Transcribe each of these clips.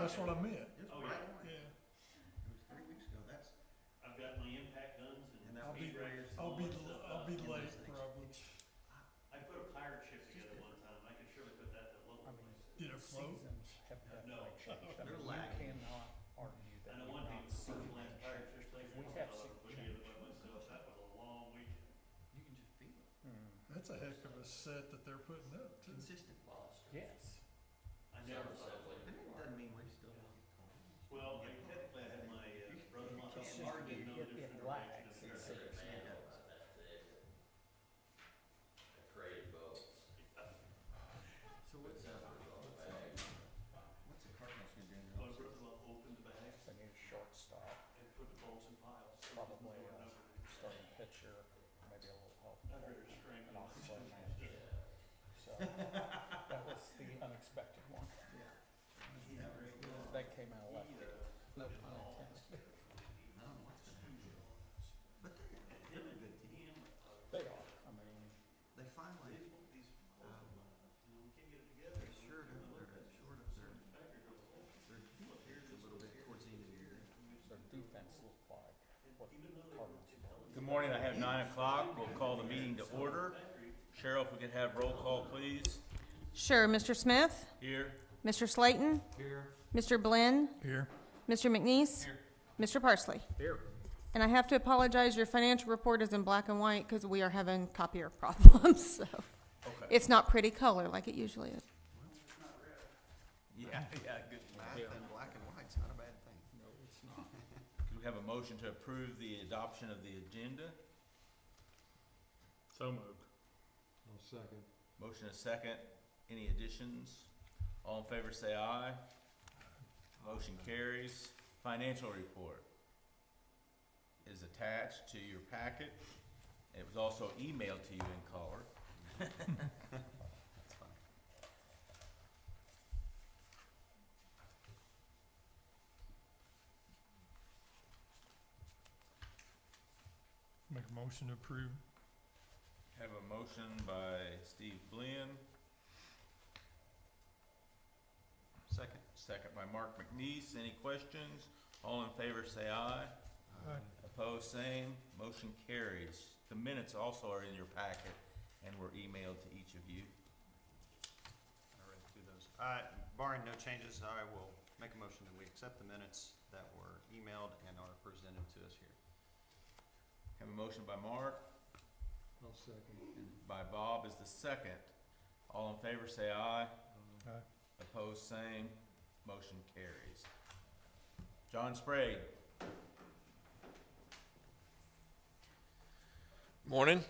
That's what I meant. It was Oh, bright yeah. orange. Yeah. It was 3 weeks ago. I've got my impact guns and And that I'll was be, speed rangers and I'll all be, that stuff I'll out. be in late those things. probably. I put a pirate ship together one time. I could surely put that to a local place. Did it float? Seasons have No. definitely changed. I They're mean, lagging. you cannot argue that I know you've one thing, not the seen first last any pirate change. fish thing We I have ever seen put together by change. myself, that was a long weekend. You can just feel it. That's a heck of a set that they're putting up too. Consistent. Yes. I never thought it was. And it doesn't mean we still. Well, technically I had my brother-in-law It's help just, me, didn't know the it difference in lags. direction of It's, the So what's the Cardinals gonna do? My brother-in-law opened the bags a new shortstop, and put the bolts in piles. probably a starting pitcher, maybe a little help. I've heard her string. And also a manager. So, that was the unexpected one. That came out left field. No pun intended. No, what's gonna happen? But they're a good team. They are, I mean, They finally, These both of them, we can't get it together. they're short of their defense a little bit towards the end of the year. their defense looked like what Cardinals were. Good morning, I have 9 o'clock, we'll call the meeting to order. Cheryl, if we could have roll call, please. Sure. Mr. Smith? Here. Mr. Slayton? Here. Mr. Blinn? Here. Mr. McNeese? Mr. Parsley? Here. And I have to apologize, your financial report is in black and white because we are having copier problems, so. Okay. It's not pretty color like it usually is. Yeah, good. Math and black and white's not a bad thing. No, it's not. Could we have a motion to approve the adoption of the agenda? So moved. I'll second. Motion is second. Any additions? All in favor say aye. Motion carries. Financial report is attached to your packet. It was also emailed to you in color. That's fine. Make a motion to approve. Have a motion by Steve Blinn, Second. second by Mark McNeese. Any questions? All in favor say aye. Aye. Opposed, same. Motion carries. The minutes also are in your packet and were emailed to each of you. I read through those. Barring no changes, I will make a motion that we accept the minutes that were emailed and are presented to us here. Have a motion by Mark, I'll second. and by Bob is the second. All in favor say aye. Aye. Opposed, same. Motion carries. John Sprague. Morning.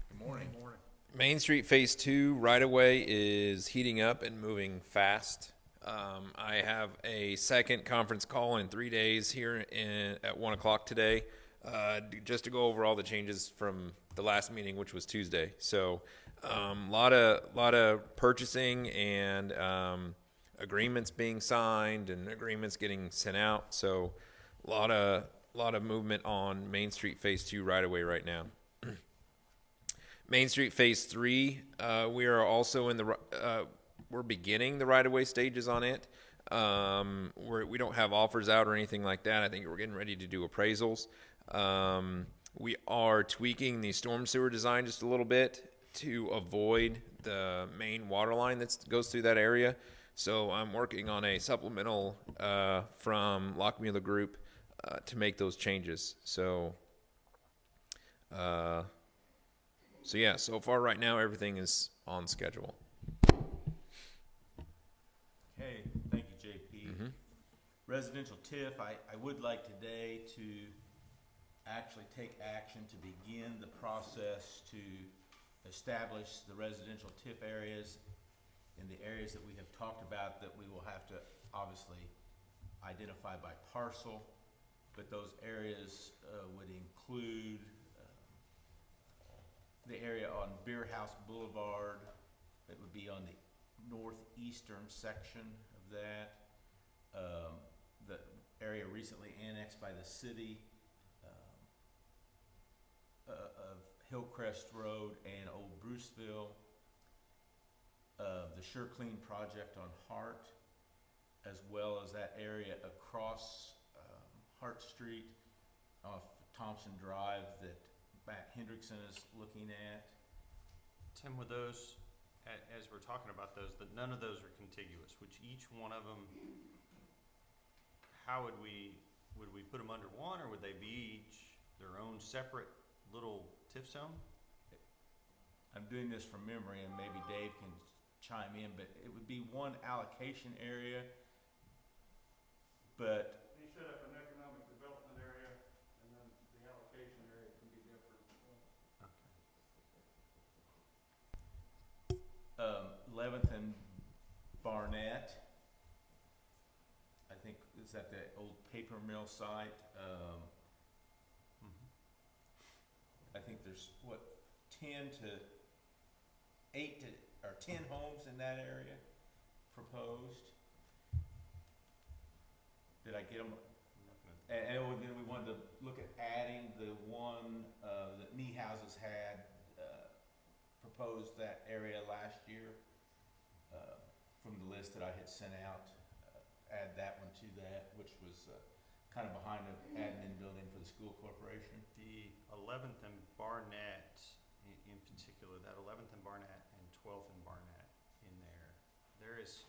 Good morning. Morning. Main Street Phase 2 right away is heating up and moving fast. I have a second conference call in 3 days here at 1 o'clock today, just to go over all the changes from the last meeting, which was Tuesday. So, lot of purchasing and agreements being signed and agreements getting sent out. So, lot of movement on Main Street Phase 2 right away right now. Main Street Phase 3, we are also in the, we're beginning the right-of-way stages on it. We don't have offers out or anything like that. I think we're getting ready to do appraisals. We are tweaking the storm sewer design just a little bit to avoid the main water line that goes through that area. So I'm working on a supplemental from Lockmuller Group to make those changes. So yeah, so far right now everything is on schedule. Okay, thank you, JP. Residential TIF, I would like today to actually take action to begin the process to establish the residential TIF areas in the areas that we have talked about that we will have to obviously identify by parcel, but those areas would include the area on Beer House Boulevard. That would be on the northeastern section of that. The area recently annexed by the city of Hillcrest Road and Old Bruceville. The Sure Clean project on Hart. as well as that area across Hart Street off Thompson Drive that Matt Hendrickson is looking at. Tim, with those, as we're talking about those, that none of those are contiguous, which each one of them, how would we put them under one, or would they be each their own separate little TIF zone? I'm doing this from memory, and maybe Dave can chime in, but it would be one allocation area, but You set up an economic development area, and then the allocation area can be different. 11th and Barnett, I think, is that the old paper mill site? I think there's, 10 homes in that area proposed. Did I get them? And then we wanted to look at adding the one that Knee Houses had proposed that area last year from the list that I had sent out. Add that one to that, which was kind of behind the admin building for the school corporation. The 11th and Barnett, in particular, that 11th and Barnett and 12th and Barnett in there, there is,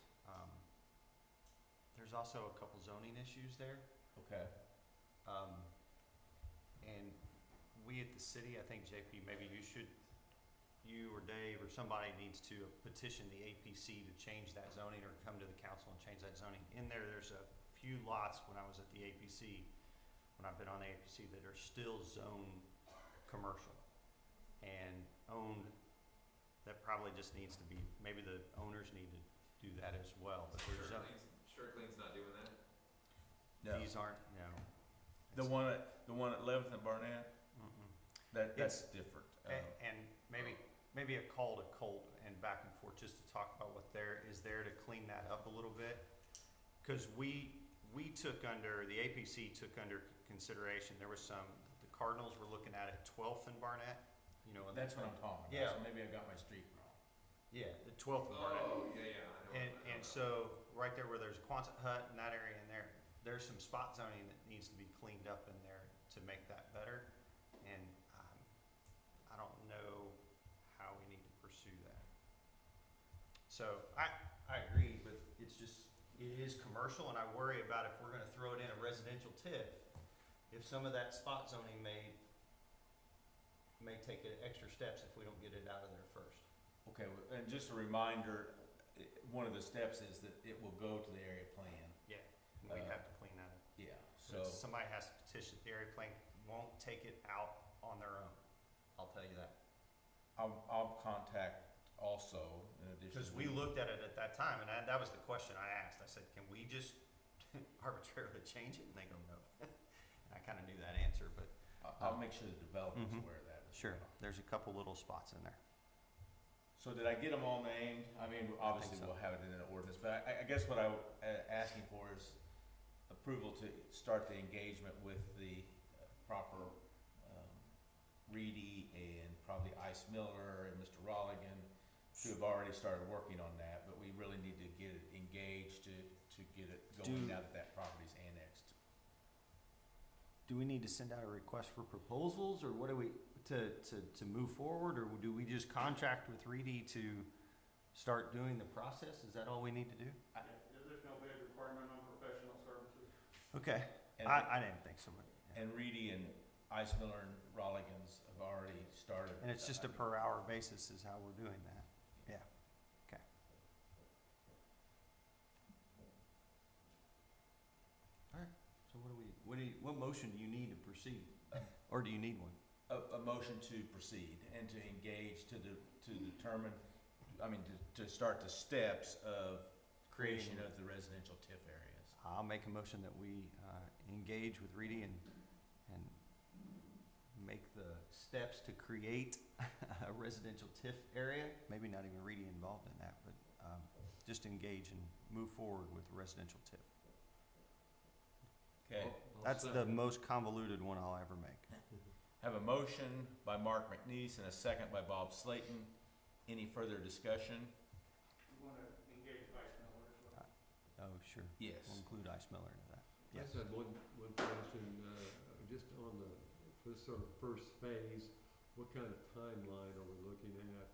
there's also a couple zoning issues there. Okay. And we at the city, I think, JP, maybe you or Dave or somebody needs to petition the APC to change that zoning, or come to the council and change that zoning. In there, there's a few lots when I was at the APC, when I've been on the APC, that are still zoned commercial and owned, that probably just needs to be, maybe the owners need to do that as well, but there's Clean's not doing that? No. these aren't, no. The one at 11th and Barnett, Mm-mm. that's different. And maybe a call to Colt and back and forth, just to talk about what there is there to clean that up a little bit. Cause we took under, the APC took under consideration, there was some, the Cardinals were looking at it 12th and Barnett, you know. and That's what I'm talking about. Yeah. So maybe I got my street wrong. Yeah, the 12th and Barnett. yeah, And so, right there where there's a Quonset hut and that area in there, there's some spot zoning that needs to be cleaned up in there to make that better. And, I don't know how we need to pursue that. So, I agree, but it's just, it is commercial, and I worry about if we're gonna throw it in a residential TIF, if some of that spot zoning may take extra steps if we don't get it out of there first. Okay, and just a reminder, one of the steps is that it will go to the area plan. Yeah. And we have to clean that up. Yeah, So so, somebody has to petition, the area plan won't take it out on their own, I'll tell you that. I'll contact also, in addition. Because we looked at it at that time, and that was the question I asked, I said, can we just arbitrarily change it? And they go, no. And I kinda knew that answer, but. I'll make sure the developer's Mhm. aware of that as Sure, well. there's a couple little spots in there. So did I get them all named? I mean, obviously so. we'll have it in an ordinance, but I guess what asking for is approval to start the engagement with the proper, Reedy and probably Ice Miller and Mr. Rolligan, who have already started working on that, but we really need to get it engaged to get it going now that that property's annexed. Do we need to send out a request for proposals, or what do we, to move forward, or do we just contract with Reedy to start doing the process? Is that all we need to do? There's no bid requirement on professional services. Okay, And, I didn't think so, but, yeah. and Reedy and Ice Miller and Rolligans have already started. And it's just a per hour basis is how we're doing that. Yeah, okay. All right, so what motion do you need to proceed? Or do you need one? A motion to proceed and to engage to determine, to start the steps of creation of the residential TIF areas. I'll make a motion that we engage with Reedy and make the steps to create a residential TIF area. Maybe not even Reedy involved in that, but just engage and move forward with residential TIF. Okay, That's the most convoluted one I'll ever make. have a motion by Mark McNeese and a second by Bob Slayton. Any further discussion? You wanna engage Vice Miller as well? Oh, sure. Yes. We'll include Ice Miller into that. I just had one question, just on for this sort of first phase, what kind of timeline are we looking at?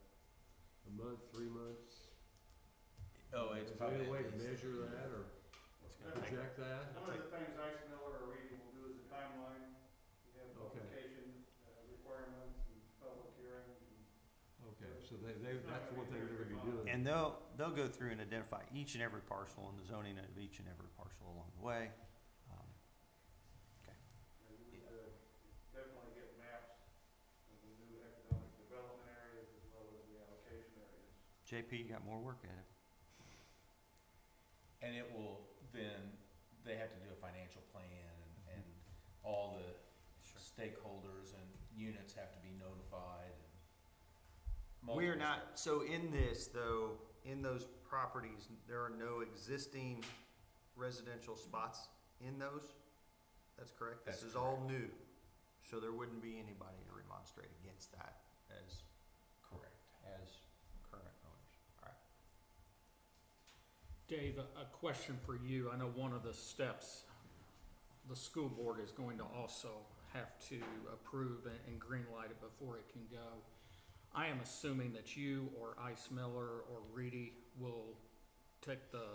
A month, 3 months? Oh, it's Is there probably. any way at to least- measure that or project that? Some of the things Ice Miller or Reedy will do is a timeline. You have Okay. publication requirements and public hearings and Okay, so that's one thing they're gonna be doing. And they'll go through and identify each and every parcel and the zoning of each and every parcel along the way. you need to definitely get maps of the new economic development areas as well as the allocation areas. JP got more work ahead. And it will then, they have to do a financial plan and all the stakeholders and units have to be notified and. We are multiple not, so in this though, in those properties, there are no existing residential spots in those? That's correct? This That's is all new, so there wouldn't be anybody to remonstrate against that as, Correct. as current owners. Alright. Dave, a question for you. I know one of the steps, the school board is going to also have to approve and green light it before it can go. I am assuming that you or Ice Miller or Reedy will take the,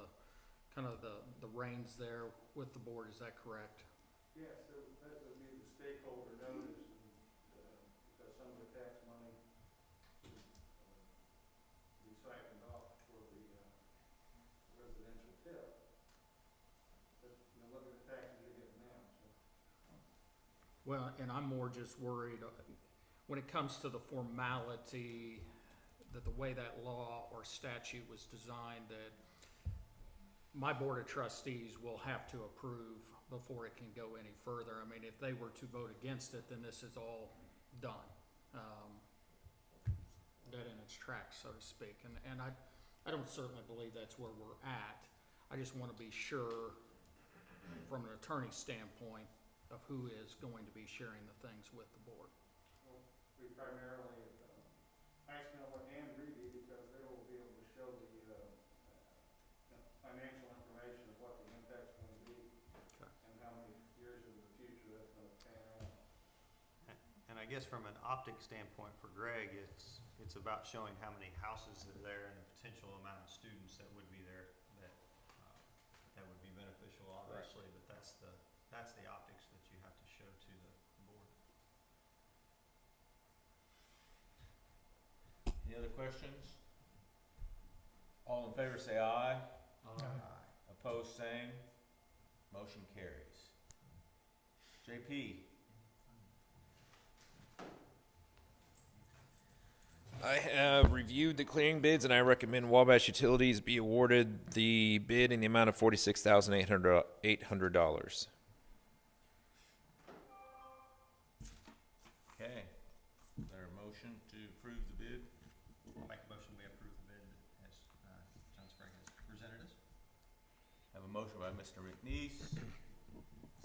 kind of the reins there with the board, is that correct? Yes, that would be the stakeholder notice, and, because some of the tax money is, be siphoned off for the, residential tip. But, look at the taxes you're getting now, so. Well, and I'm more just worried, when it comes to the formality, that the way that law or statute was designed, that my board of trustees will have to approve before it can go any further. I mean, if they were to vote against it, then this is all done. Dead in its tracks, so to speak. And I don't certainly believe that's where we're at. I just want to be sure, from an attorney standpoint, of who is going to be sharing the things with the board. We primarily, Ice Miller and Reedy, because they will be able to show the, financial information of what the impact's gonna be. Okay. And how many years into the future that's gonna pan out. And I guess from an optic standpoint for Greg, it's about showing how many houses are there and the potential amount of students that would be there that would be beneficial, obviously, but that's the optics that you have to show to the board. Any other questions? All in favor say aye. Opposed, same. Motion carries. JP, I have reviewed the clearing bids and I recommend Wabash Utilities be awarded the bid in the amount of $46,800. okay. Is there a motion to approve the bid? I'll make a motion, we approve the bid as John Sprague has presented us. Have a motion by Mr. McNeese,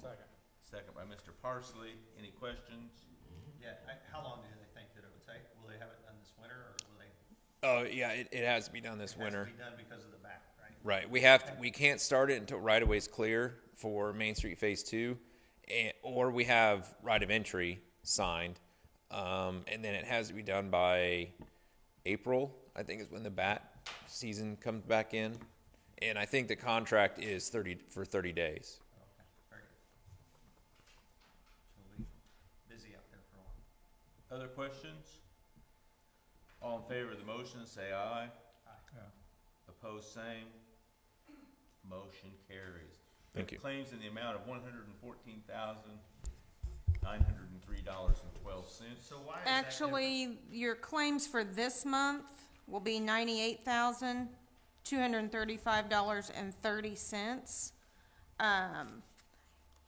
Second. second by Mr. Parsley. Any questions? Yeah, how long do they think that it would take? Will they have it done this winter, or will they? Oh, yeah, it has to be done this winter. It has to be done because of the back, right? Right, we can't start it until right of way's clear for Main Street Phase 2, or we have right of entry signed, and then it has to be done by April, I think is when the bat season comes back in, and I think the contract is 30 days. Okay, very good. So we'll be busy out there for a while. Other questions? All in favor of the motion, say aye. Opposed, same. Motion carries. Thank you. Claims in the amount of $114,903.12. So why is that? Actually, your claims for this month will be $98,235.30.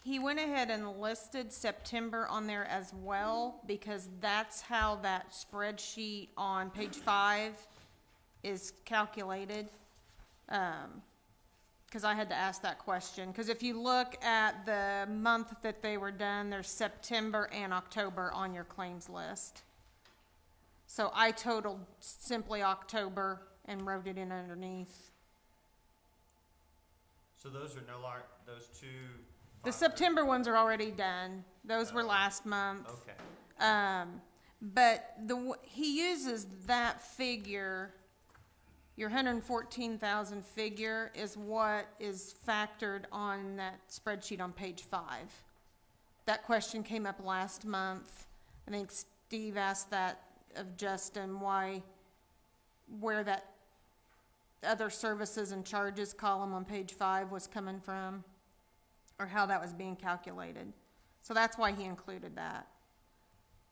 He went ahead and listed September on there as well, because that's how that spreadsheet on page 5 is calculated. Because I had to ask that question, because if you look at the month that they were done, there's September and October on your claims list. So I totaled simply October and wrote it in underneath. So those are no lar, those two. The September ones are already done. Those were last month. Okay, But he uses that figure, your 114,000 figure is what is factored on that spreadsheet on page 5. That question came up last month. I think Steve asked that of Justin, where that other services and charges column on page 5 was coming from, or how that was being calculated. So that's why he included that.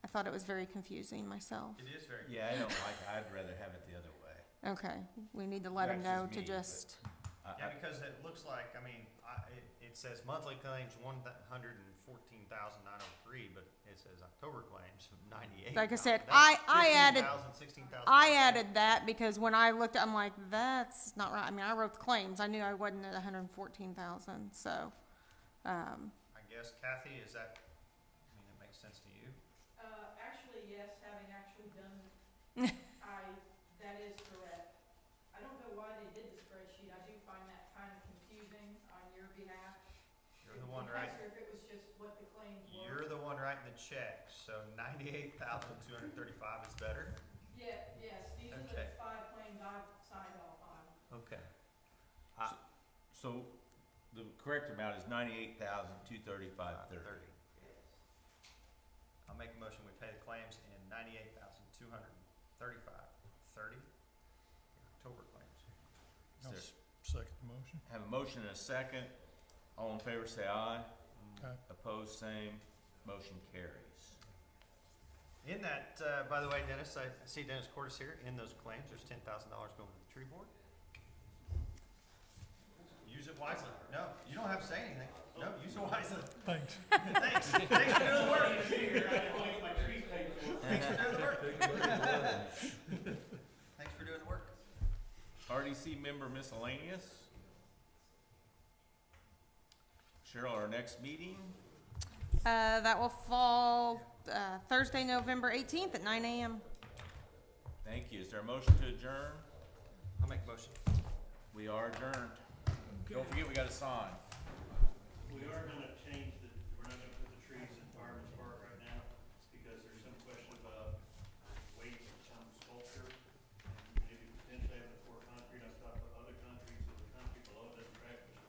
I thought it was very confusing myself. it is very. Yeah, I don't like, I'd rather have it the other way. Okay, we need to let him That's know just to me, but- just, Yeah, because it looks like, I mean, it says monthly claims 114,903, but it says October claims 98. like I said, That's I added, 15,000, 16,000. I added that because when I looked, I'm like, that's not right. I mean, I wrote the claims. I knew I wasn't at 114,000, so, I guess Kathy, is that, I mean, it makes sense to you? Actually, yes, having actually done, that is correct. I don't know why they did the spreadsheet, I do find that kind of confusing on your behalf. You're the one writing, If it was just what the claims were. you're the one writing the check, so 98,235 is better? Yeah, yes, these are Okay. the 5 claims I've signed off on. Okay. So the correct amount is 98,235.30. Yes. I'll make a motion, we pay the claims in 98,235.30, October claims. Is there- Second the motion. Have a motion and a second. All in favor say aye. Aye. Opposed, same. Motion carries. In that, by the way, Dennis, I see Dennis Cordes here, in those claims, there's $10,000 going to the tree board. Use it wisely. No, you don't have to say anything. No, use it wisely. Thanks. Thanks, thanks for doing the work. Thanks for doing the work. Thanks for doing the work. RDC member miscellaneous. Cheryl, our next meeting, that will fall, Thursday, November 18th at 9 a.m. thank you. Is there a motion to adjourn? I'll make a motion. We are adjourned. Don't forget, we got a sign. We are gonna